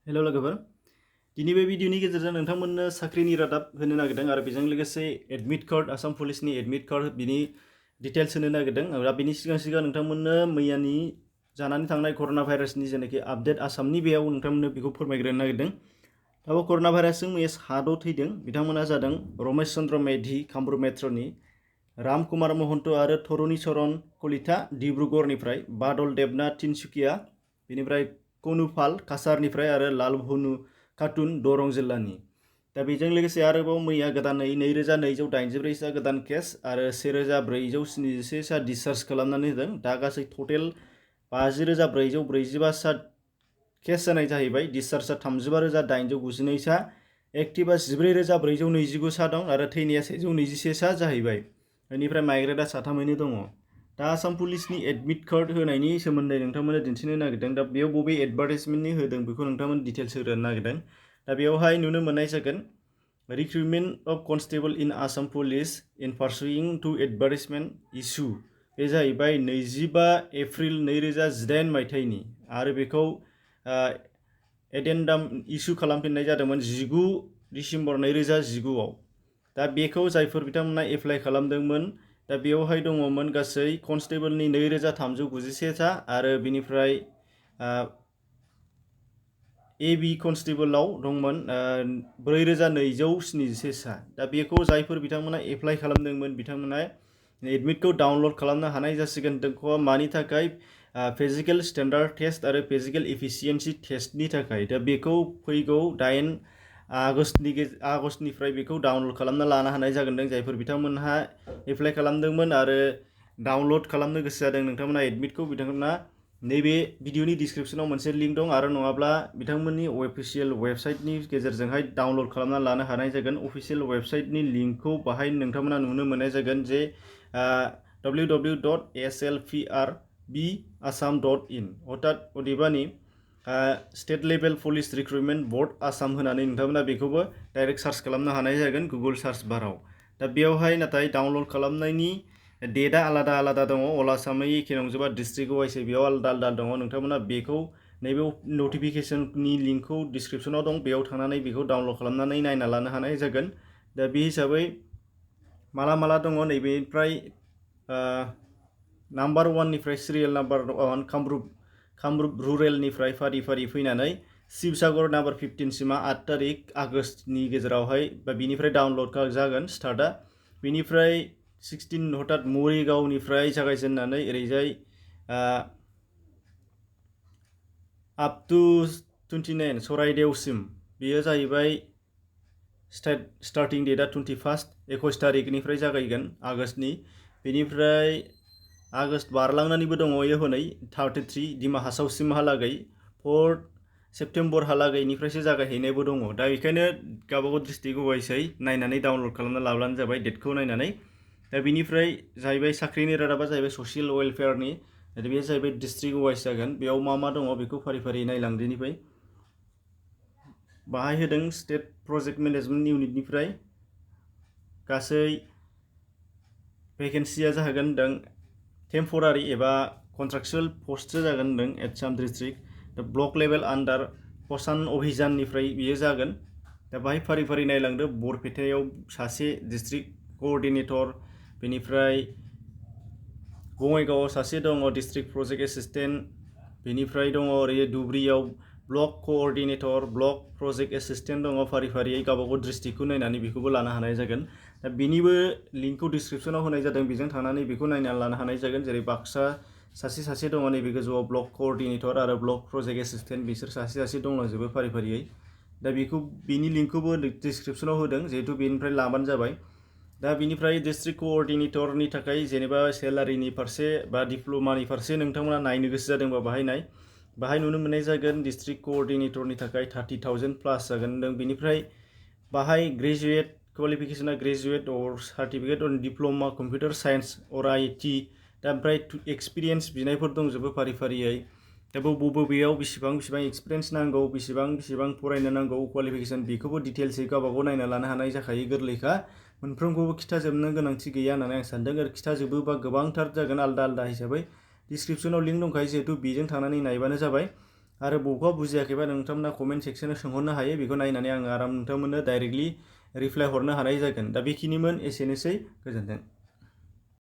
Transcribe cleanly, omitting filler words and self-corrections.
हेल' लोगोफोर दिनै बे भिडिअनि गेजेरजों नोंथांमोननो साख्रिनि रादाब होनो नागिरदों आरो बेजों लोगोसे एडमिट कार्ड आसाम पुलिसनि एडमिट कार्ड बिनि डिटेल्स होनो नागिरदों दा बिनि सिगां नोंथांमोननो मैयानि जानानै थांनाय कर'ना भाइरासनि जेनाखि आपडेट आसामनि बेयाव नोंथांमोननो बेखौ फोरमायग्रोनो नागिरदों। दा कर'ना भाइरासजों मैया 7 थैदों। बिथांमोना जादों रमेश चन्द्र मेधि कामरुप मेट्र'नि, राम कुमार महन्त आरो थरुणी चरण कलिता डिब्रुगड़निफ्राय, बादल देबनाथ तिनसुकिया, बेनिफ्राय कनुपाल काछारनिफ्राय आरो लालभनु खातुन दरं जिल्लानि। दा बेजों लोगोसे आरोबाव मैया गोदानै 2284 सा गोदान केस आरो 1477 सा डिसचार्ज खालामनानै होदों। दा गासै टटेल 50,445 सा केस जानाय जाहैबाय। डिसचार्जआ 35,892 सा, एक्टिभा 14,429 सा दं आरो थैनाया 121 सा जाहैबाय। बेनिफ्राय माइग्रेटआ 3 दङ। दा आसाम पुलिसनि एडमिट कार्ड होनायनि सोमोन्दै नोंथांमोननो दिन्थिनो नागिरदों। दा बेयाव बबे एडभार्टाइजमेन्टनि होदों बेखौ नोंथांमोन डिटेल्स होनो नागिरदों। दा बेयावहाय नुनो मोननाय जागोन recruitment of constable in Assam police in pursuance to advertisement issue. बे जाहैबाय 25 एप्रिल 2018 मायथाइनि आरो बेखौ एडेन्डाम इस्यु खालामफिननाय जादोंमोन 19 डिसेम्बर 2019आव। दा बेखौ जायफोर बिथांमोना एप्लाइ खालामदोंमोन दा बेयावहाय दङमोन गासै कनस्टेबलनि 2391 सा आरो बिनिफ्राय एबि कनस्टेबलाव दंमोन 4271 सा। दा बेखौ जायफोर बिथांमोना एप्लाइ खालामदोंमोन बिथांमोना एडमिटखौ डाउनलड खालामनो हानाय जासिगोन। दोनखौ मानि थाखाय फिजिकेल स्टेन्डार्ड टेस्ट आरो फिजिकेल एफिसियेन्सि टेस्टनि थाखाय। दा बेखौ फैगौ 8 आगस्टनिफ्राय बेखौ डाउनलड खालामना लानो हानाय जागोन। जायफोर बिथांमोनहा एप्लाइ खालामदोंमोन आरो डाउनलड खालामनो गोसो जादों नोंथांमोना एडमिटखौ, बिथांमोना नैबे भिडिअनि डिसक्रिप्सनाव मोनसे लिंक दं आरो नङाब्ला बिथांमोननि अफिसियेल वेबसाइटनि गेजेरजोंहाय डाउनलड खालामना लानो हानाय जागोन। अफिसियेल वेबसाइटनि लिंकखौ बाहाय नोंथांमोना नुनो मोननाय जागोन जे www.slprbassam.in अर्थात अदेबानि state level police recruitment board Assam होनानै नोंथांमोना बेखौबो डाइरेक्ट सार्च खालामनो हानाय जागोन गुगल सार्च बाराव। दा बेयावहाय नाथाय डाउनलड खालामनायनि डेटआ आलादा दङ। अल आसामै एखे नंजोबा, डिस्ट्रिक्ट वाइसै बेयाव आलादा दङ। नोंथांमोना बेखौ नैबे नटिफिकेसननि लिंकखौ डिसक्रिप्सनाव दं, बेयाव थांनानै बेखौ डाउनलड खालामनानै नायना लानो हानाय जागोन। दा बे हिसाबै माला दङ नैबेनिफ्राय नाम्बार 1 निफ्राय सिरियेल नाम्बार 1 कामरुप रुरेलनिफ्राय फारि फैनानै शिबसागर नाम्बार 15 सिमा 8 तारिख आगस्टनि गेजेरावहाय बिनिफ्राय डाउनलड जागोन स्टार्टआ। बिनिफ्राय 16 हथात मरिगावनिफ्राय जागायजेननानै ओरैजाय आप टु 29 सराइदेवसिम बेयो जाहैबाय स्टार्टिं डेटआ 21 तारिखनिफ्राय जागायगोन आगस्टनि। बेनिफ्राय आगस्ट बारलांनानैबो दङ हनै 33 डिमा हासावसिमहालागै 4 सेप्तेम्बरहालागैनिफ्रायसो जागायहैनायबो दङ। दा बेखायनो गावबागाव डिस्ट्रिक्ट वाइसै नायनानै डाउनलड खालामना लाब्लानो जाबाय डेटखौ नायनानै। दा बिनिफ्राय जाहैबाय साख्रिनि रादाबा जाहैबाय ससियेल वेलफेयारनि, बे जाहैबाय डिस्ट्रिक्ट वाइस जागोन। बेयाव मा दङ बेखौ फारि नायलांदिनिफ्राय बाहाय होदों स्टेट प्रजेक्ट मेनेजमेन्ट इउनिटनिफ्राय गासै भेकेन्सिया जागोन टेम्परारि एबा कन्ट्राक्चुएल पस्टसो जागोन एसाम डिस्ट्रिक्ट। दा ब्लक लेभेल आन्डार पसान अभियाननिफ्राय बियो जागोन। दा बाहाय फारि नायलांदो। बरपेटायाव सासे डिस्ट्रिक्ट कोअर्डिनेटर, बेनिफ्राय बङाइगावआव सासे दङ डिस्ट्रिक्ट प्रजेक्ट एसिस्टेन्ट, बेनिफ्राय दङ ओरै धुब्रियाव block coordinator, block project assistant दङ। फारियै गावबागाव डिस्ट्रिक्टखौ नायनानै बेखौबो लानो हानाय जागोन। दा बेनिबो लिंकखौ डिसक्रिप्सनाव होनाय जादों, बेजों थांनानै बेखौ नायनानै लानो हानाय जागोन। जेरै बाक्सा सासे दङ नैबे गोजौआव ब्लक कोअर्डिनेटर आरो ब्लक प्रजेक्ट एसिस्टेन्ट, बिसोर सासे दंलांजोबो फारियै। दा बेनि लिंकखौबो डिसक्रिप्सनाव होदों, जिहेतु बेनिफ्राय लाबानो जाबाय। दा बिनिफ्राय डिस्ट्रिक्ट कोअर्डिनेटरनि थाखाय जेनेबा सेलारिनि फारसे बा डिप्ल'मानि फारसे नोंथांमोना नायनो गोसो जादोंबा बाहाय नुनो मोननाय जागोन डिस्ट्रिक्ट कोअर्डिनेटरनि थाखाय 30,000 प्लास जागोन। बिनिफ्राय बाहाय ग्रेजुवेट क्वालिफिकेसना ग्रेजुवेट अर सार्टिफिकेट अन डिप्ल'मा कम्पिउटार साइन्स अर IT। दा ओमफ्राय एक्सपिरियेन्स बिनायफोर दंजोबो फारियै। दा बबेयाव बेसेबां एक्सपिरियेन्स नांगौ, बेसेबां फरायनो नांगौ, क्वालिफिकेसन, बेखौबो डिटेल्सै गावबागाव नायना लानो हानाय जाखायो, गोरलैखा। मोनफ्रोमखौबो खिथाजोबनो गोनांथि गैया होननानै आं सानदों। आरो खिथाजोबोबा गोबांथार जागोन आलदा हिसाबै डिसक्रिप्सनाव लिंक दंखायो, जिहेतु बेजों थांनानै नायबानो जाबाय। आरो बबेबा बुजियाखैबा नोंथांमोना कमेन्ट सेक्सनाव सोंहरनो हायो, बेखौ नायनानै आङो आराम नोंथांमोननो डाइरेक्टलि रिप्लाय हरनो हानाय जागोन। दा बेखिनिमोन, एसेनोसै, गोजोन्थों।